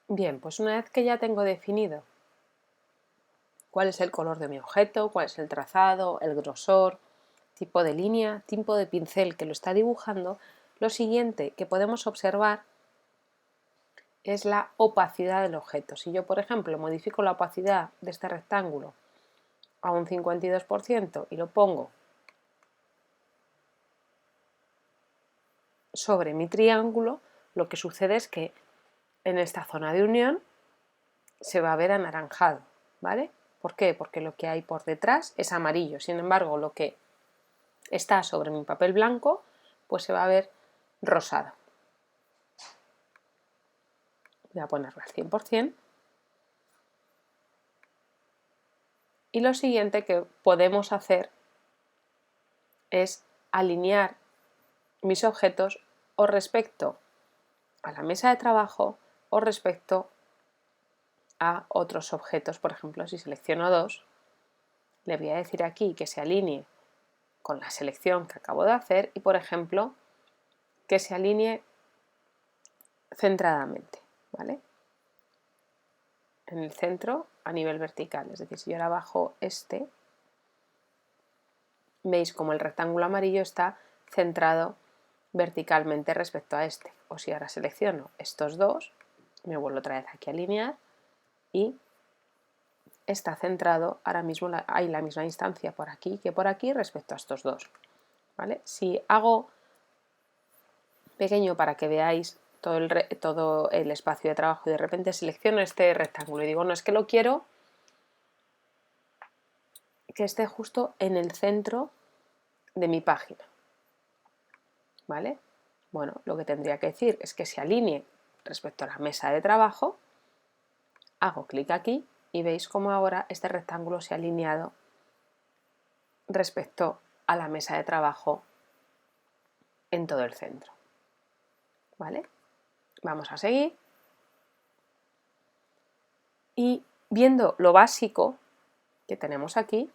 Bien, pues una vez que ya tengo definido cuál es el color de mi objeto, cuál es el trazado, el grosor, tipo de línea, tipo de pincel que lo está dibujando, lo siguiente que podemos observar es la opacidad del objeto. Si yo, por ejemplo, modifico la opacidad de este rectángulo a un 52% y lo pongo sobre mi triángulo, lo que sucede es que en esta zona de unión se va a ver anaranjado, ¿vale? ¿Por qué? Porque lo que hay por detrás es amarillo, sin embargo, lo que está sobre mi papel blanco, pues se va a ver rosado. Voy a ponerlo al 100%. Y lo siguiente que podemos hacer es alinear mis objetos o respecto a la mesa de trabajo o respecto a otros objetos. Por ejemplo, si selecciono dos, le voy a decir aquí que se alinee con la selección que acabo de hacer y, por ejemplo, que se alinee centradamente, ¿vale? En el centro a nivel vertical. Es decir, si yo ahora bajo este, veis como el rectángulo amarillo está centrado verticalmente respecto a este. O si ahora selecciono estos dos, me vuelvo otra vez aquí a alinear y está centrado, ahora mismo hay la misma instancia por aquí que por aquí respecto a estos dos, ¿vale? Si hago pequeño para que veáis todo el espacio de trabajo y de repente selecciono este rectángulo y digo, no, es que lo quiero que esté justo en el centro de mi página, ¿vale? Bueno, lo que tendría que decir es que se alinee respecto a la mesa de trabajo, hago clic aquí y veis cómo ahora este rectángulo se ha alineado respecto a la mesa de trabajo en todo el centro, ¿vale? Vamos a seguir y viendo lo básico que tenemos aquí,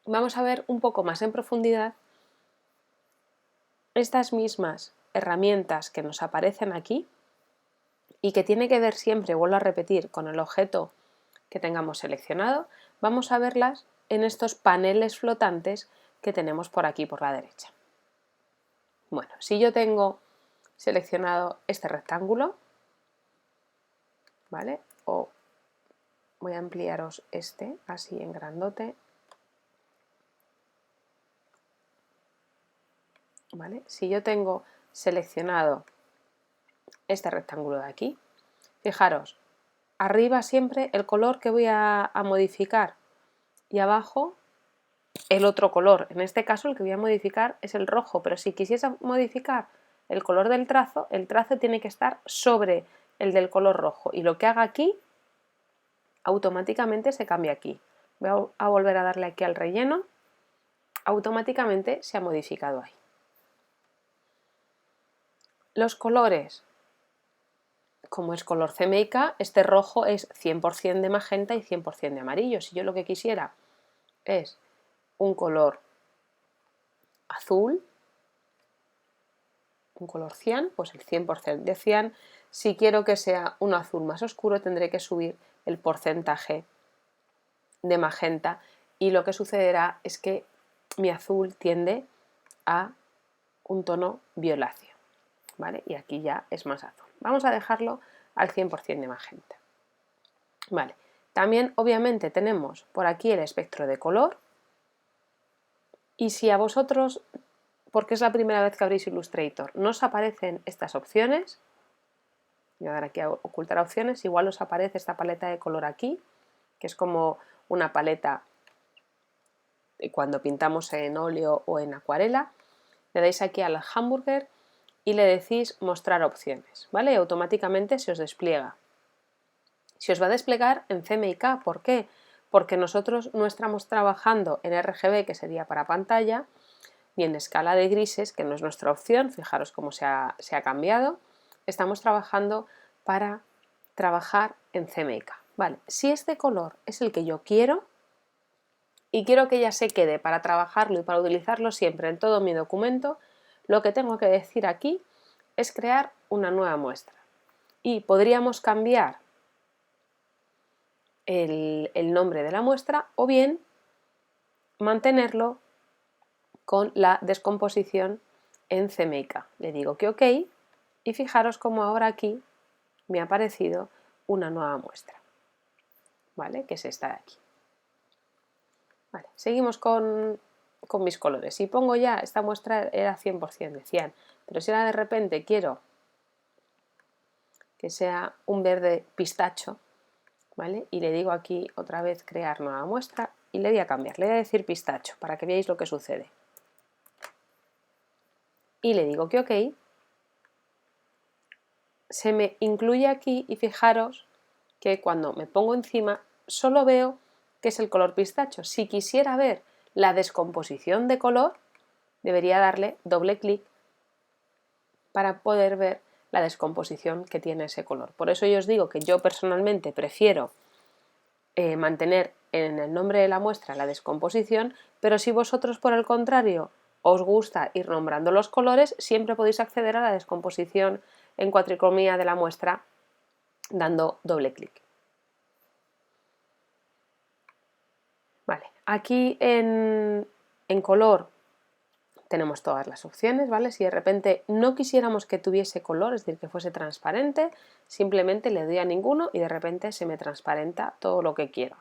vamos a ver un poco más en profundidad estas mismas herramientas que nos aparecen aquí y que tiene que ver siempre, vuelvo a repetir, con el objeto que tengamos seleccionado, vamos a verlas en estos paneles flotantes que tenemos por aquí por la derecha. Bueno, si yo tengo seleccionado este rectángulo, ¿vale? O voy a ampliaros este, así en grandote, ¿vale? Si yo tengo seleccionado este rectángulo de aquí, fijaros, arriba siempre el color que voy a modificar y abajo el otro color. En este caso el que voy a modificar es el rojo, pero si quisiese modificar el color del trazo, el trazo tiene que estar sobre el del color rojo y lo que haga aquí automáticamente se cambia aquí. Voy a volver a darle aquí al relleno, automáticamente se ha modificado ahí. Los colores, como es color CMYK, este rojo es 100% de magenta y 100% de amarillo. Si yo lo que quisiera es un color azul, un color cian, pues el 100% de cian. Si quiero que sea un azul más oscuro, tendré que subir el porcentaje de magenta y lo que sucederá es que mi azul tiende a un tono violáceo, ¿vale? Y aquí ya es más azul. Vamos a dejarlo al 100% de magenta. Vale. También obviamente tenemos por aquí el espectro de color y si a vosotros, porque es la primera vez que abrís Illustrator, no os aparecen estas opciones, voy a dar aquí a ocultar opciones, igual os aparece esta paleta de color aquí, que es como una paleta cuando pintamos en óleo o en acuarela, le dais aquí al hamburger y le decís mostrar opciones, ¿vale? Y automáticamente se os despliega. Se os va a desplegar en CMYK, ¿por qué? Porque nosotros no estamos trabajando en RGB, que sería para pantalla, ni en escala de grises, que no es nuestra opción, fijaros cómo se ha cambiado, estamos trabajando para trabajar en CMYK. Vale, si este color es el que yo quiero y quiero que ya se quede para trabajarlo y para utilizarlo siempre en todo mi documento, lo que tengo que decir aquí es crear una nueva muestra. y podríamos cambiar el nombre de la muestra o bien mantenerlo con la descomposición en CMYK. Le digo que OK y fijaros cómo ahora aquí me ha aparecido una nueva muestra, ¿vale? Que es esta de aquí. Vale, seguimos con mis colores. Si pongo ya, esta muestra era 100% de cian, pero si ahora de repente quiero que sea un verde pistacho, ¿vale? Y le digo aquí otra vez crear nueva muestra y le voy a cambiar, le voy a decir pistacho para que veáis lo que sucede. Y le digo que OK, se me incluye aquí y fijaros que cuando me pongo encima solo veo que es el color pistacho. Si quisiera ver la descomposición de color, debería darle doble clic para poder ver la descomposición que tiene ese color. Por eso yo os digo que yo personalmente prefiero mantener en el nombre de la muestra la descomposición, pero si vosotros por el contrario os gusta ir nombrando los colores, siempre podéis acceder a la descomposición en cuatricromía de la muestra dando doble clic. Vale, aquí en color tenemos todas las opciones, ¿vale? Si de repente no quisiéramos que tuviese color, es decir, que fuese transparente, simplemente le doy a ninguno y de repente se me transparenta todo lo que quiero.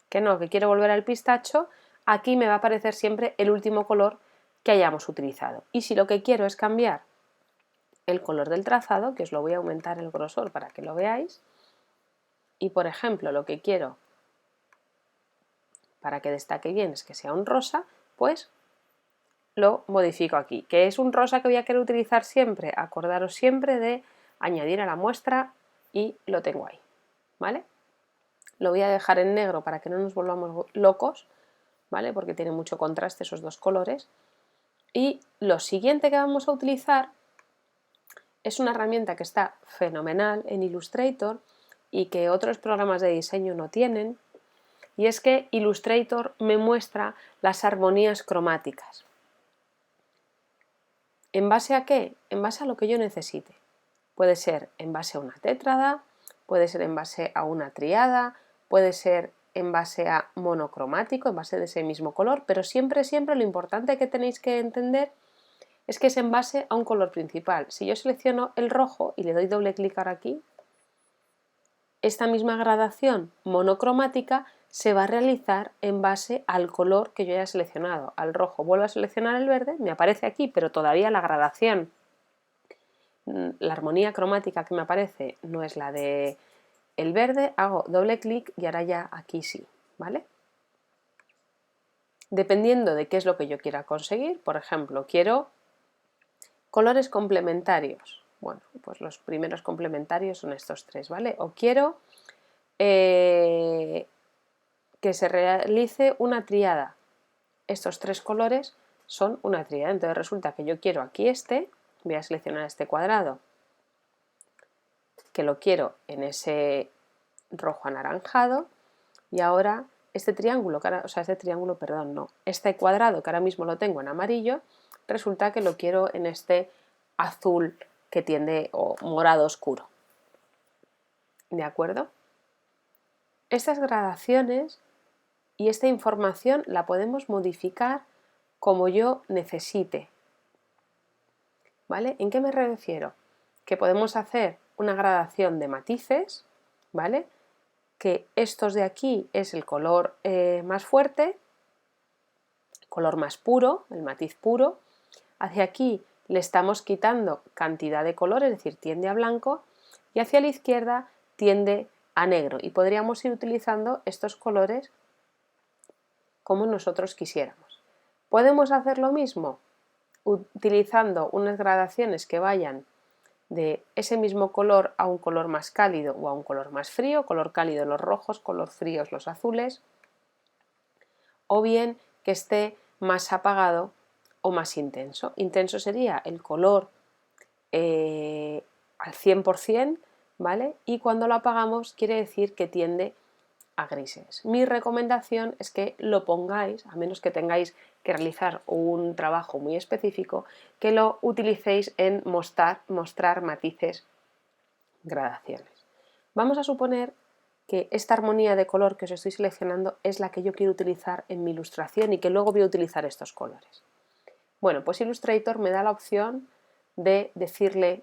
Que no, que quiero volver al pistacho, aquí me va a aparecer siempre el último color que hayamos utilizado. Y si lo que quiero es cambiar el color del trazado, que os lo voy a aumentar el grosor para que lo veáis, y por ejemplo lo que quiero para que destaque bien es que sea un rosa, pues lo modifico aquí. ¿Que es un rosa que voy a querer utilizar siempre? Acordaros siempre de añadir a la muestra y lo tengo ahí, ¿vale? Lo voy a dejar en negro para que no nos volvamos locos, ¿vale? Porque tiene mucho contraste esos dos colores. Y lo siguiente que vamos a utilizar es una herramienta que está fenomenal en Illustrator y que otros programas de diseño no tienen, y es que Illustrator me muestra las armonías cromáticas. ¿En base a qué? En base a lo que yo necesite. Puede ser en base a una tétrada, puede ser en base a una triada, puede ser en base a monocromático, en base de ese mismo color, pero siempre lo importante que tenéis que entender es que es en base a un color principal. Si yo selecciono el rojo y le doy doble clic ahora aquí, esta misma gradación monocromática se va a realizar en base al color que yo haya seleccionado. Al rojo vuelvo a seleccionar el verde, me aparece aquí, pero todavía la gradación, la armonía cromática que me aparece no es la de el verde, hago doble clic y ahora ya aquí sí, ¿vale? Dependiendo de qué es lo que yo quiera conseguir, por ejemplo, quiero colores complementarios. Bueno, pues los primeros complementarios son estos tres, ¿vale? O quiero que se realice una triada. Estos tres colores son una triada. Entonces resulta que yo quiero aquí voy a seleccionar este cuadrado, que lo quiero en ese rojo anaranjado, y ahora este cuadrado que ahora mismo lo tengo en amarillo, resulta que lo quiero en este azul que tiende o morado oscuro. ¿De acuerdo? Estas gradaciones y esta información la podemos modificar como yo necesite. ¿Vale? ¿En qué me refiero? Que podemos hacer una gradación de matices, ¿vale? Que estos de aquí es el color más fuerte, el color más puro, el matiz puro. Hacia aquí le estamos quitando cantidad de color, es decir, tiende a blanco, y hacia la izquierda tiende a negro. Y podríamos ir utilizando estos colores como nosotros quisiéramos. ¿Podemos hacer lo mismo? Utilizando unas gradaciones que vayan de ese mismo color a un color más cálido o a un color más frío, color cálido los rojos, color fríos los azules, o bien que esté más apagado o más intenso. Intenso sería el color al 100%, ¿vale? Y cuando lo apagamos quiere decir que tiende a grises. Mi recomendación es que lo pongáis, a menos que tengáis que realizar un trabajo muy específico, que lo utilicéis en mostrar matices gradaciones. Vamos a suponer que esta armonía de color que os estoy seleccionando es la que yo quiero utilizar en mi ilustración y que luego voy a utilizar estos colores. Bueno, pues Illustrator me da la opción de decirle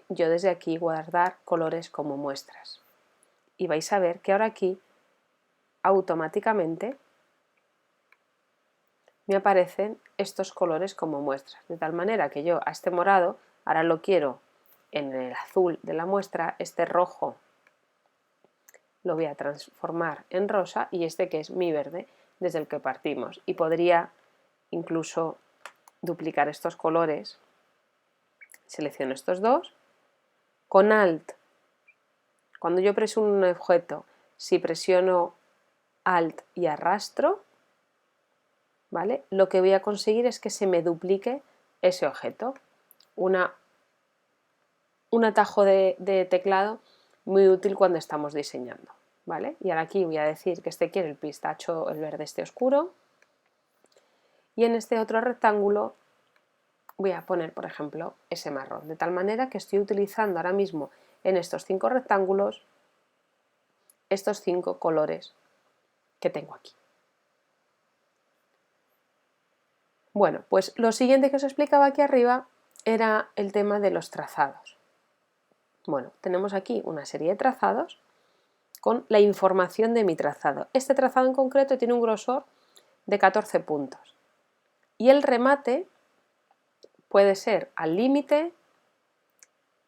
yo desde aquí guardar colores como muestras. Y vais a ver que ahora aquí automáticamente me aparecen estos colores como muestras, de tal manera que yo a este morado ahora lo quiero en el azul de la muestra, este rojo lo voy a transformar en rosa y este que es mi verde desde el que partimos. Y podría incluso duplicar estos colores, selecciono estos dos, con Alt, cuando yo presiono un objeto, si presiono Alt y arrastro, ¿vale? Lo que voy a conseguir es que se me duplique ese objeto. Un atajo de teclado muy útil cuando estamos diseñando, ¿vale? Y ahora aquí voy a decir que este quiere el pistacho, el verde este oscuro, y en este otro rectángulo voy a poner, por ejemplo, ese marrón, de tal manera que estoy utilizando ahora mismo en estos 5 rectángulos estos 5 colores que tengo aquí. Bueno, pues lo siguiente que os explicaba aquí arriba era el tema de los trazados. Bueno, tenemos aquí una serie de trazados con la información de mi trazado. Este trazado en concreto tiene un grosor de 14 puntos y el remate puede ser al límite,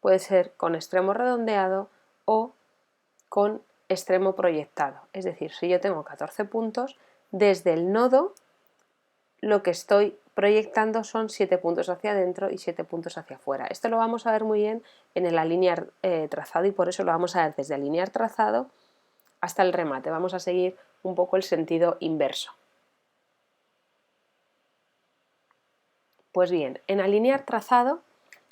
puede ser con extremo redondeado o con extremo proyectado. Es decir, si yo tengo 14 puntos, desde el nodo lo que estoy proyectando son 7 puntos hacia adentro y 7 puntos hacia afuera. Esto lo vamos a ver muy bien en el alinear trazado y por eso lo vamos a ver desde alinear trazado hasta el remate. Vamos a seguir un poco el sentido inverso. Pues bien, en alinear trazado,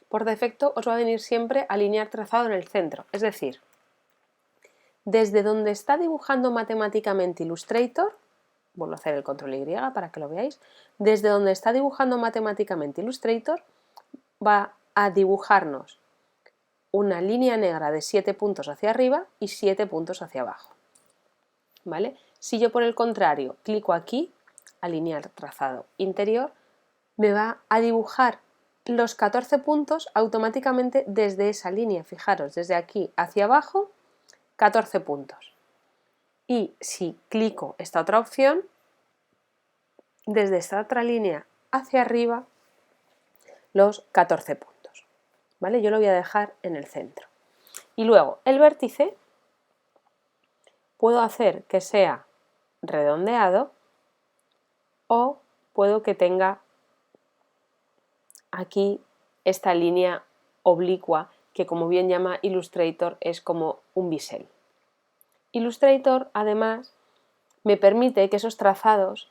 por defecto os va a venir siempre alinear trazado en el centro. Es decir, desde donde está dibujando matemáticamente Illustrator, vuelvo a hacer el control Y para que lo veáis, desde donde está dibujando matemáticamente Illustrator va a dibujarnos una línea negra de 7 puntos hacia arriba y 7 puntos hacia abajo. ¿Vale? Si yo por el contrario clico aquí, alinear trazado interior, me va a dibujar los 14 puntos automáticamente desde esa línea. Fijaros, desde aquí hacia abajo, 14 puntos. Y si clico esta otra opción, desde esta otra línea hacia arriba, los 14 puntos. ¿Vale? Yo lo voy a dejar en el centro. Y luego el vértice puedo hacer que sea redondeado o puedo que tenga aquí esta línea oblicua que, como bien llama Illustrator, es como un bisel. Illustrator además me permite que esos trazados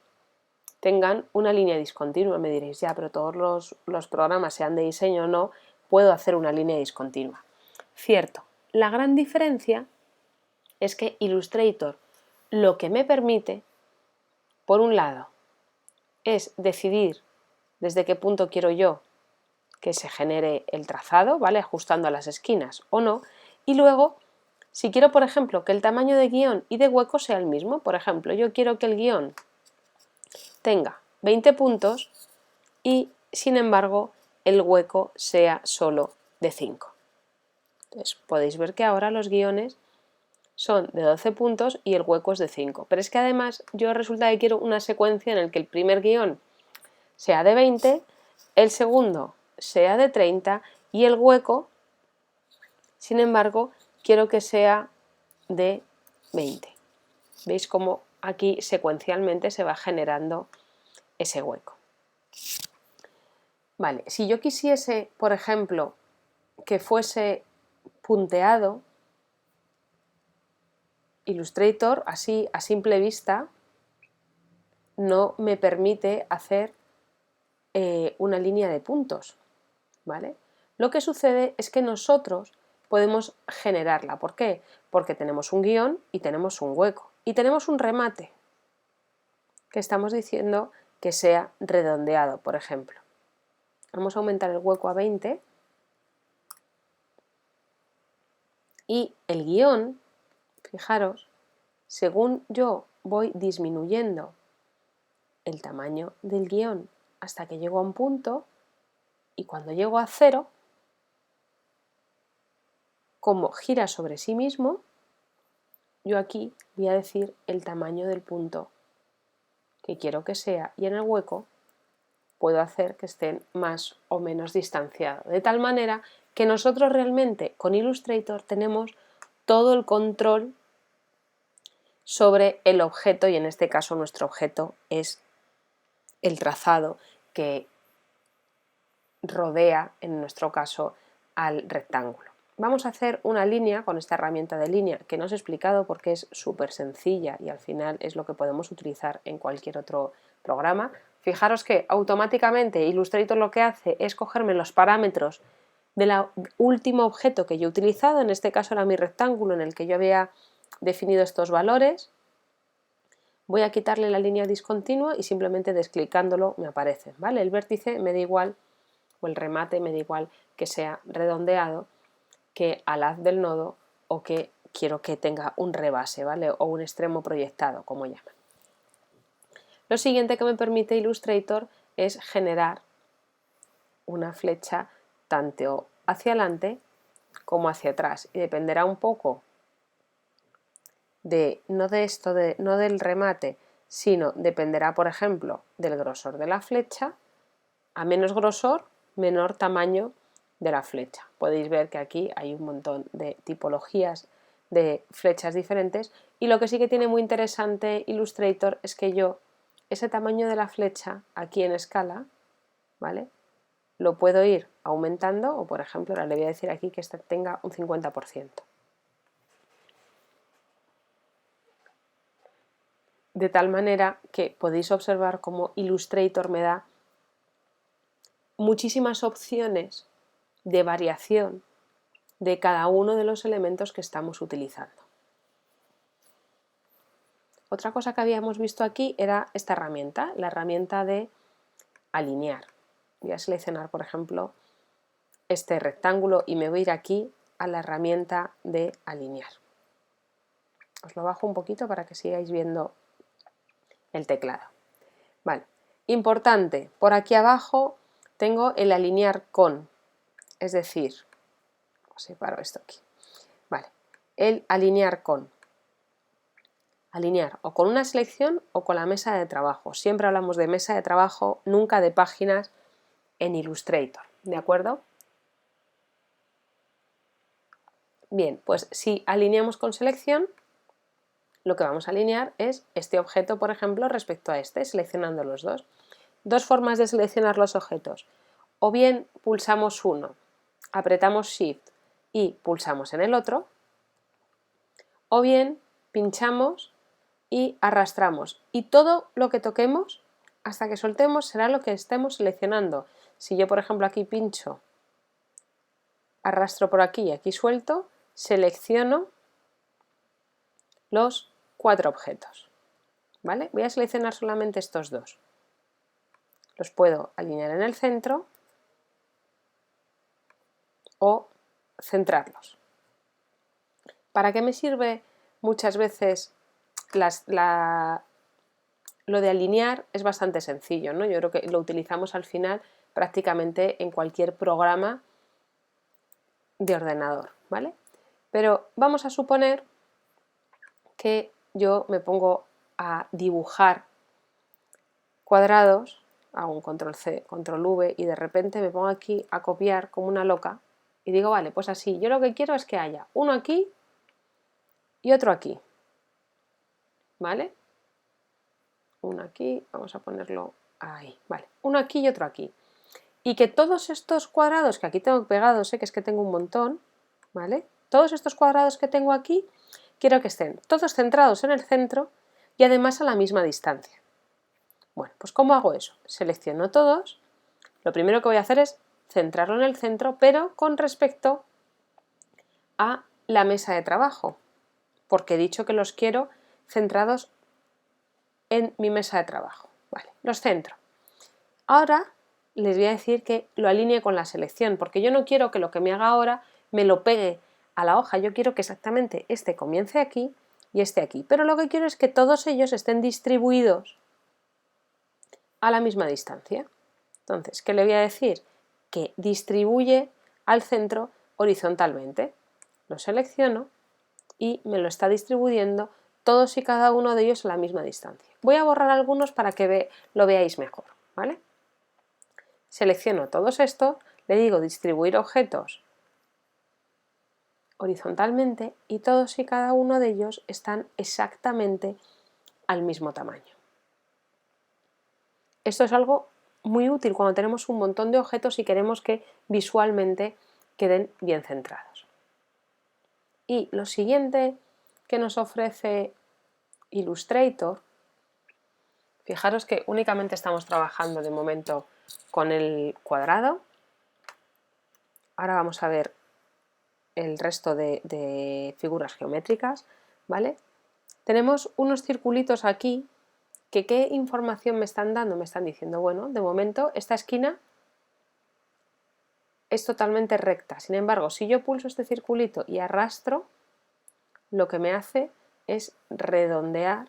tengan una línea discontinua. Me diréis, ya, pero todos los programas, sean de diseño o no, puedo hacer una línea discontinua. Cierto, la gran diferencia es que Illustrator lo que me permite, por un lado, es decidir desde qué punto quiero yo que se genere el trazado, ¿vale? Ajustando a las esquinas o no, y luego, si quiero, por ejemplo, que el tamaño de guión y de hueco sea el mismo, por ejemplo, yo quiero que el guión tenga 20 puntos y, sin embargo, el hueco sea solo de 5. Entonces, podéis ver que ahora los guiones son de 12 puntos y el hueco es de 5. Pero es que además yo resulta que quiero una secuencia en la que el primer guión sea de 20, el segundo sea de 30 y el hueco, sin embargo, quiero que sea de 20. ¿Veis cómo aquí secuencialmente se va generando ese hueco? Vale, si yo quisiese, por ejemplo, que fuese punteado, Illustrator, así a simple vista, no me permite hacer una línea de puntos, ¿vale? Lo que sucede es que nosotros podemos generarla. ¿Por qué? Porque tenemos un guión y tenemos un hueco y tenemos un remate que estamos diciendo que sea redondeado, por ejemplo. Vamos a aumentar el hueco a 20 Y el guión, fijaros, según yo voy disminuyendo el tamaño del guión hasta que llego a un punto, y cuando llego a 0, como gira sobre sí mismo, yo aquí voy a decir el tamaño del punto que quiero que sea, y en el hueco puedo hacer que estén más o menos distanciados, de tal manera que nosotros realmente con Illustrator tenemos todo el control sobre el objeto, y en este caso nuestro objeto es el trazado que rodea, en nuestro caso, al rectángulo. Vamos a hacer una línea con esta herramienta de línea que no os he explicado porque es súper sencilla y al final es lo que podemos utilizar en cualquier otro programa. Fijaros que automáticamente Illustrator lo que hace es cogerme los parámetros del último objeto que yo he utilizado, en este caso era mi rectángulo en el que yo había definido estos valores. Voy a quitarle la línea discontinua y simplemente desclicándolo me aparece, ¿vale? El vértice me da igual, o el remate me da igual que sea redondeado, que al haz del nodo, o que quiero que tenga un rebase, ¿vale? O un extremo proyectado, como llaman. Lo siguiente que me permite Illustrator es generar una flecha tanto hacia adelante como hacia atrás, y dependerá un poco no del remate, sino dependerá, por ejemplo, del grosor de la flecha. A menos grosor, menor tamaño de la flecha. Podéis ver que aquí hay un montón de tipologías de flechas diferentes, y lo que sí que tiene muy interesante Illustrator es que yo ese tamaño de la flecha aquí en escala, ¿vale?, lo puedo ir aumentando, o por ejemplo ahora le voy a decir aquí que este tenga un 50%. De tal manera que podéis observar cómo Illustrator me da muchísimas opciones de variación de cada uno de los elementos que estamos utilizando. Otra cosa que habíamos visto aquí era esta herramienta, la herramienta de alinear. Voy a seleccionar, por ejemplo, este rectángulo y me voy a ir aquí a la herramienta de alinear. Os lo bajo un poquito para que sigáis viendo el teclado. Vale. Importante, por aquí abajo tengo el alinear con, es decir, separo esto aquí. Vale, el alinear con. Alinear o con una selección o con la mesa de trabajo. Siempre hablamos de mesa de trabajo, nunca de páginas en Illustrator, ¿de acuerdo? Bien, pues si alineamos con selección, lo que vamos a alinear es este objeto, por ejemplo, respecto a este, seleccionando los dos. Dos formas de seleccionar los objetos. O bien pulsamos uno, apretamos Shift y pulsamos en el otro, o bien pinchamos y arrastramos, y todo lo que toquemos hasta que soltemos será lo que estemos seleccionando. Si yo, por ejemplo, aquí pincho, arrastro por aquí y aquí suelto, selecciono los 4 objetos, ¿vale? Voy a seleccionar solamente estos dos. Los puedo alinear en el centro o centrarlos. ¿Para qué me sirve muchas veces lo de alinear? Es bastante sencillo, ¿no? Yo creo que lo utilizamos al final prácticamente en cualquier programa de ordenador, ¿vale? Pero vamos a suponer que yo me pongo a dibujar cuadrados, hago un control C, control V, y de repente me pongo aquí a copiar como una loca y digo, vale, pues así, yo lo que quiero es que haya uno aquí y otro aquí, ¿vale? Uno aquí, vamos a ponerlo ahí, vale, uno aquí y otro aquí. Y que todos estos cuadrados que aquí tengo pegados, que es que tengo un montón, ¿vale? Todos estos cuadrados que tengo aquí, quiero que estén todos centrados en el centro y además a la misma distancia. Bueno, pues ¿cómo hago eso? Selecciono todos, lo primero que voy a hacer es centrarlo en el centro, pero con respecto a la mesa de trabajo, porque he dicho que los quiero centrados en mi mesa de trabajo. Vale, los centro. Ahora les voy a decir que lo alinee con la selección, porque yo no quiero que lo que me haga ahora me lo pegue a la hoja. Yo quiero que exactamente este comience aquí y este aquí, pero lo que quiero es que todos ellos estén distribuidos a la misma distancia. Entonces, ¿qué le voy a decir? Que distribuye al centro horizontalmente. Lo selecciono y me lo está distribuyendo todos y cada uno de ellos a la misma distancia. Voy a borrar algunos para que lo veáis mejor, ¿vale? Selecciono todos estos, le digo distribuir objetos horizontalmente y todos y cada uno de ellos están exactamente al mismo tamaño. Esto es algo muy útil cuando tenemos un montón de objetos y queremos que visualmente queden bien centrados. Y lo siguiente que nos ofrece Illustrator, fijaros que únicamente estamos trabajando de momento con el cuadrado. Ahora vamos a ver el resto de figuras geométricas, ¿vale? Tenemos unos circulitos aquí que ¿qué información me están dando? Me están diciendo, bueno, de momento esta esquina es totalmente recta. Sin embargo, si yo pulso este circulito y arrastro, lo que me hace es redondear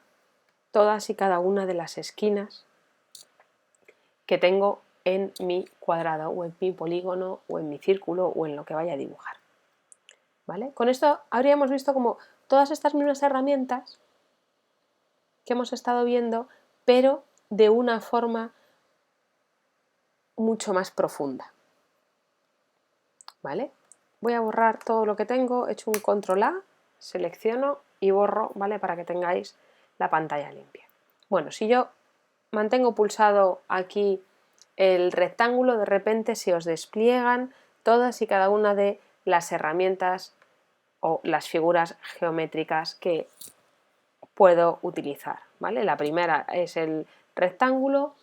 todas y cada una de las esquinas que tengo en mi cuadrado o en mi polígono o en mi círculo o en lo que vaya a dibujar. ¿Vale? Con esto habríamos visto como todas estas mismas herramientas que hemos estado viendo, pero de una forma mucho más profunda. ¿Vale? Voy a borrar todo lo que tengo, he hecho un control A, selecciono y borro, ¿vale? Para que tengáis la pantalla limpia. Bueno, si yo mantengo pulsado aquí el rectángulo, de repente se os despliegan todas y cada una de las herramientas o las figuras geométricas que puedo utilizar, ¿vale? La primera es el rectángulo,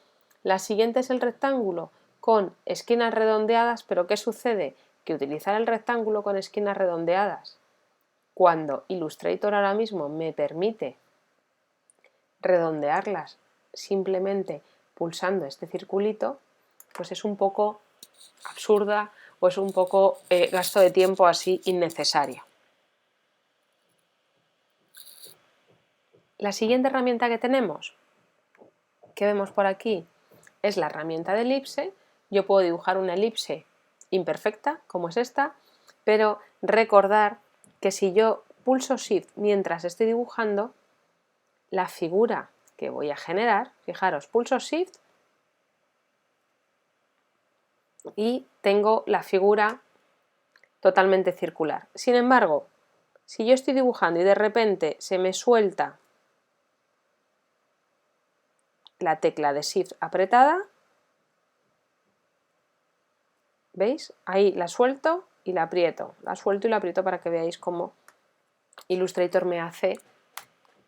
la siguiente es el rectángulo con esquinas redondeadas, pero ¿qué sucede? Que utilizar el rectángulo con esquinas redondeadas, cuando Illustrator ahora mismo me permite redondearlas simplemente pulsando este circulito, pues es un poco absurda o es un poco gasto de tiempo así innecesario. La siguiente herramienta que tenemos, que vemos por aquí, es la herramienta de elipse. Yo puedo dibujar una elipse imperfecta, como es esta, pero recordar que si yo pulso Shift mientras estoy dibujando, la figura que voy a generar, fijaros, pulso Shift y tengo la figura totalmente circular. Sin embargo, si yo estoy dibujando y de repente se me suelta la tecla de Shift apretada, ¿veis? Ahí la suelto y la aprieto. La suelto y la aprieto para que veáis cómo Illustrator me hace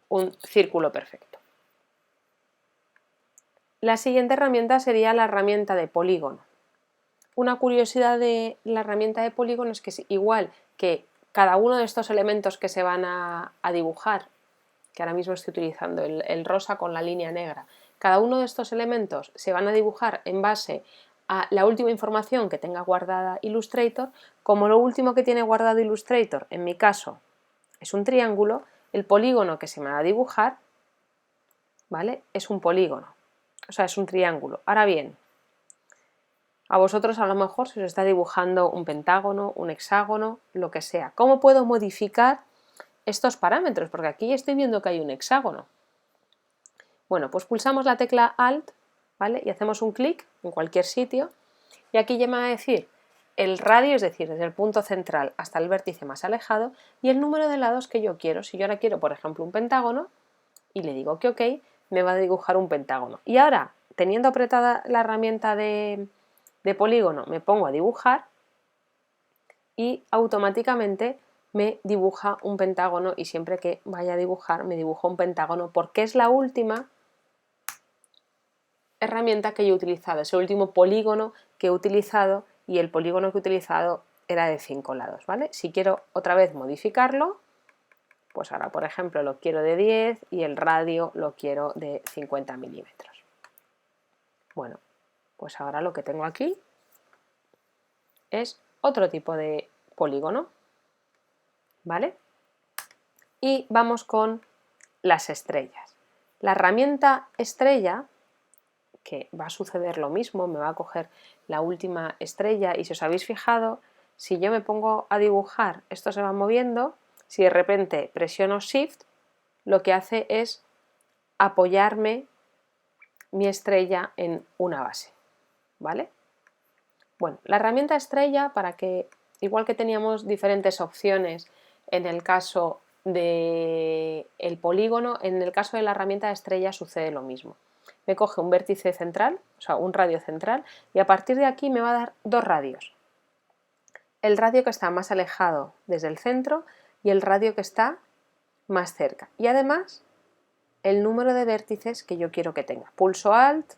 un círculo perfecto. La siguiente herramienta sería la herramienta de polígono. Una curiosidad de la herramienta de polígono es que es igual que cada uno de estos elementos que se van a dibujar, que ahora mismo estoy utilizando el rosa con la línea negra, cada uno de estos elementos se van a dibujar en base a la última información que tenga guardada Illustrator. Como lo último que tiene guardado Illustrator, en mi caso, es un triángulo, el polígono que se me va a dibujar, ¿vale? Es un polígono, o sea, es un triángulo. Ahora bien, a vosotros a lo mejor se os está dibujando un pentágono, un hexágono, lo que sea. ¿Cómo puedo modificar estos parámetros? Porque aquí estoy viendo que hay un hexágono. Bueno, pues pulsamos la tecla Alt, ¿vale? Y hacemos un clic en cualquier sitio y aquí ya me va a decir el radio, es decir, desde el punto central hasta el vértice más alejado, y el número de lados que yo quiero. Si yo ahora quiero, por ejemplo, un pentágono y le digo que OK, me va a dibujar un pentágono. Y ahora, teniendo apretada la herramienta de polígono, me pongo a dibujar y automáticamente me dibuja un pentágono, y siempre que vaya a dibujar me dibuja un pentágono porque es la última herramienta que yo he utilizado, ese último polígono que he utilizado, y el polígono que he utilizado era de 5 lados, ¿vale? Si quiero otra vez modificarlo, pues ahora por ejemplo lo quiero de 10 y el radio lo quiero de 50 milímetros. Bueno, pues ahora lo que tengo aquí es otro tipo de polígono. ¿vale? Y vamos con las estrellas. La herramienta estrella, que va a suceder lo mismo, me va a coger la última estrella y si os habéis fijado, si yo me pongo a dibujar, esto se va moviendo, si de repente presiono Shift, lo que hace es apoyarme mi estrella en una base, ¿vale? Bueno, la herramienta estrella, para que, igual que teníamos diferentes opciones en el caso del polígono, en el caso de la herramienta estrella sucede lo mismo. Me coge un vértice central, o sea, un radio central, y a partir de aquí me va a dar dos radios. El radio que está más alejado desde el centro y el radio que está más cerca. Y además, el número de vértices que yo quiero que tenga. Pulso Alt,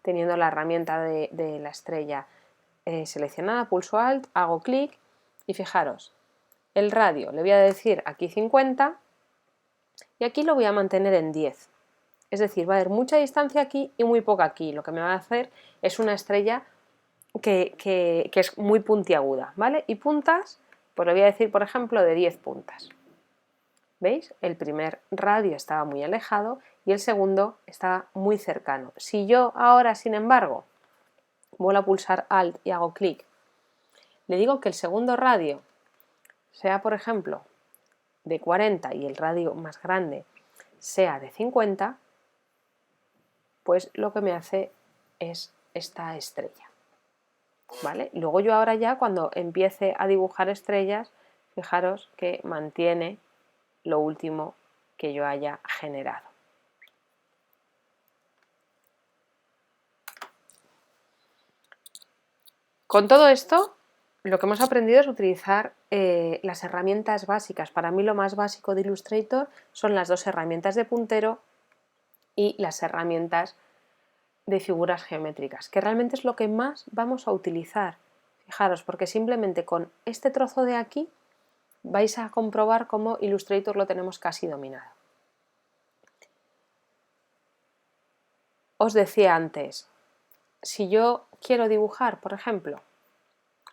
teniendo la herramienta de la estrella seleccionada, pulso Alt, hago clic y fijaros, el radio le voy a decir aquí 50 y aquí lo voy a mantener en 10. Es decir, va a haber mucha distancia aquí y muy poca aquí. Lo que me va a hacer es una estrella que es muy puntiaguda, ¿vale? Y puntas, pues le voy a decir, por ejemplo, de 10 puntas. ¿Veis? El primer radio estaba muy alejado y el segundo estaba muy cercano. Si yo ahora, sin embargo, vuelvo a pulsar Alt y hago clic, le digo que el segundo radio sea, por ejemplo, de 40 y el radio más grande sea de 50, pues lo que me hace es esta estrella, ¿vale? Luego yo ahora ya cuando empiece a dibujar estrellas, fijaros que mantiene lo último que yo haya generado. Con todo esto, lo que hemos aprendido es utilizar las herramientas básicas. Para mí lo más básico de Illustrator son las dos herramientas de puntero y las herramientas de figuras geométricas, que realmente es lo que más vamos a utilizar. Fijaros, porque simplemente con este trozo de aquí vais a comprobar cómo Illustrator lo tenemos casi dominado. Os decía antes, si yo quiero dibujar, por ejemplo,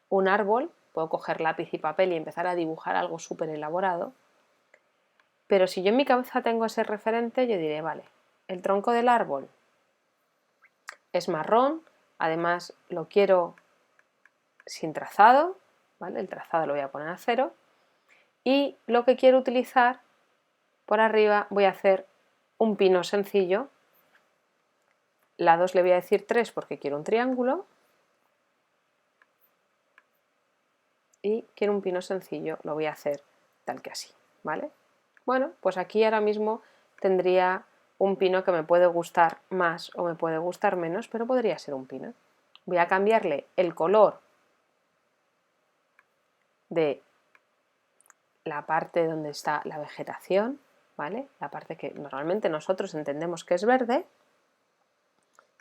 un árbol, puedo coger lápiz y papel y empezar a dibujar algo súper elaborado, pero si yo en mi cabeza tengo ese referente, yo diré, vale, el tronco del árbol es marrón, además lo quiero sin trazado, ¿vale? El trazado lo voy a poner a 0 y lo que quiero utilizar por arriba voy a hacer un pino sencillo, lados le voy a decir 3 porque quiero un triángulo y quiero un pino sencillo, lo voy a hacer tal que así, ¿vale? Bueno, pues aquí ahora mismo tendría un pino que me puede gustar más o me puede gustar menos, pero podría ser un pino. Voy a cambiarle el color de la parte donde está la vegetación, ¿vale? La parte que normalmente nosotros entendemos que es verde,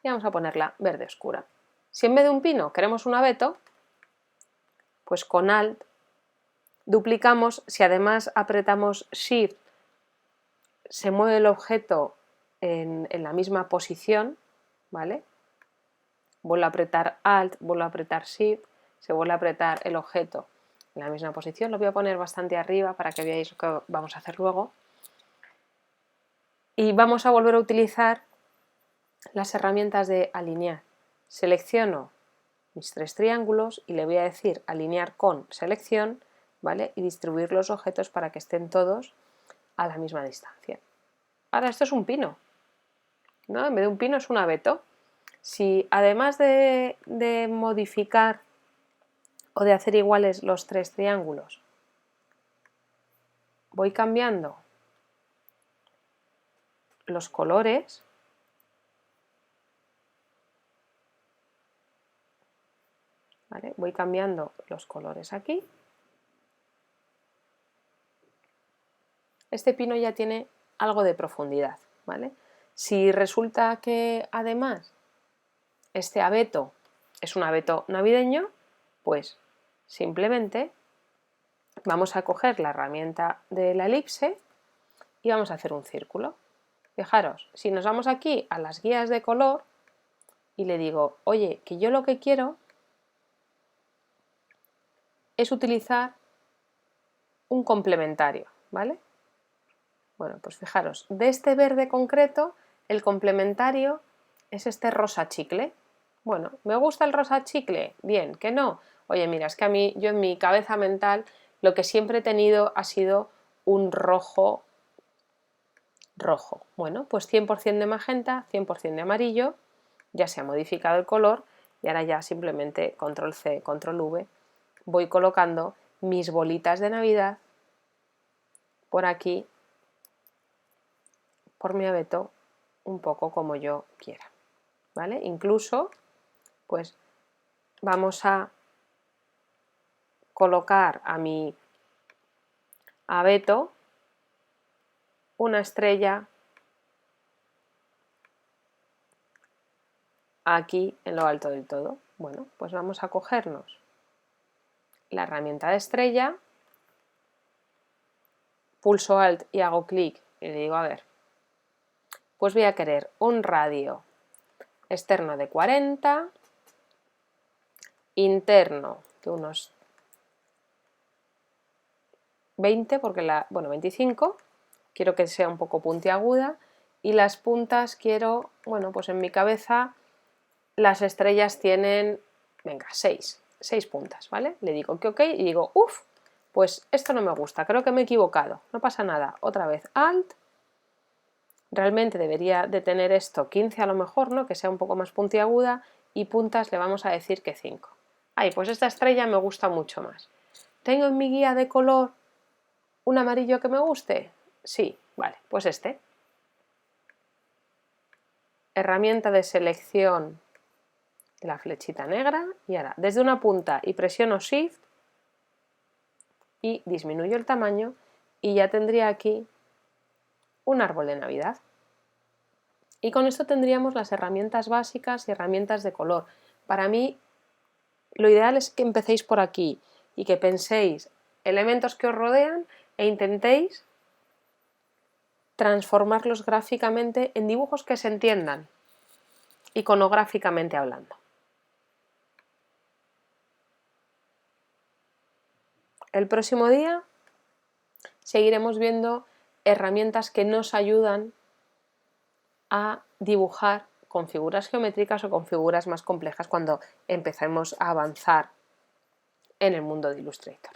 y vamos a ponerla verde oscura. Si en vez de un pino queremos un abeto, pues con Alt duplicamos, si además apretamos Shift, se mueve el objeto en la misma posición, ¿vale? Vuelvo a apretar Alt, vuelvo a apretar Shift, se vuelve a apretar el objeto en la misma posición. Lo voy a poner bastante arriba para que veáis lo que vamos a hacer luego. Y vamos a volver a utilizar las herramientas de alinear. Selecciono mis 3 triángulos y le voy a decir alinear con selección, ¿vale? Y distribuir los objetos para que estén todos a la misma distancia. Ahora esto es un pino, ¿no? En vez de un pino es un abeto. Si además de modificar o de hacer iguales los 3 triángulos, voy cambiando los colores, ¿vale? Voy cambiando los colores aquí. Este pino ya tiene algo de profundidad, ¿vale? Si resulta que además este abeto es un abeto navideño, pues simplemente vamos a coger la herramienta de la elipse y vamos a hacer un círculo. Fijaros, si nos vamos aquí a las guías de color y le digo, oye, que yo lo que quiero es utilizar un complementario, ¿vale? Bueno, pues fijaros, de este verde concreto, el complementario es este rosa chicle. Bueno, ¿me gusta el rosa chicle? Bien, ¿que no? Oye, mira, es que a mí, yo en mi cabeza mental, lo que siempre he tenido ha sido un rojo rojo. Bueno, pues 100% de magenta, 100% de amarillo, ya se ha modificado el color y ahora ya simplemente control C, control V, voy colocando mis bolitas de Navidad por aquí, por mi abeto, un poco como yo quiera, ¿vale? Incluso, pues vamos a colocar a mi abeto una estrella aquí en lo alto del todo. Bueno, pues vamos a cogernos la herramienta de estrella, pulso Alt y hago clic y le digo, a ver, pues voy a querer un radio externo de 40, interno de unos 20, porque bueno, 25, quiero que sea un poco puntiaguda, y las puntas quiero, bueno, pues en mi cabeza las estrellas tienen, venga, 6 puntas, ¿vale? Le digo que ok y digo, uff, pues esto no me gusta, creo que me he equivocado, no pasa nada, otra vez Alt, realmente debería de tener esto 15 a lo mejor, ¿no? Que sea un poco más puntiaguda, y puntas le vamos a decir que 5. Ay, pues esta estrella me gusta mucho más. ¿Tengo en mi guía de color un amarillo que me guste? Sí, vale, pues este. Herramienta de selección, la flechita negra, y ahora desde una punta y presiono Shift y disminuyo el tamaño y ya tendría aquí un árbol de Navidad. Y con esto tendríamos las herramientas básicas y herramientas de color. Para mí, lo ideal es que empecéis por aquí y que penséis elementos que os rodean e intentéis transformarlos gráficamente en dibujos que se entiendan, iconográficamente hablando. El próximo día seguiremos viendo herramientas que nos ayudan a dibujar con figuras geométricas o con figuras más complejas cuando empecemos a avanzar en el mundo de Illustrator.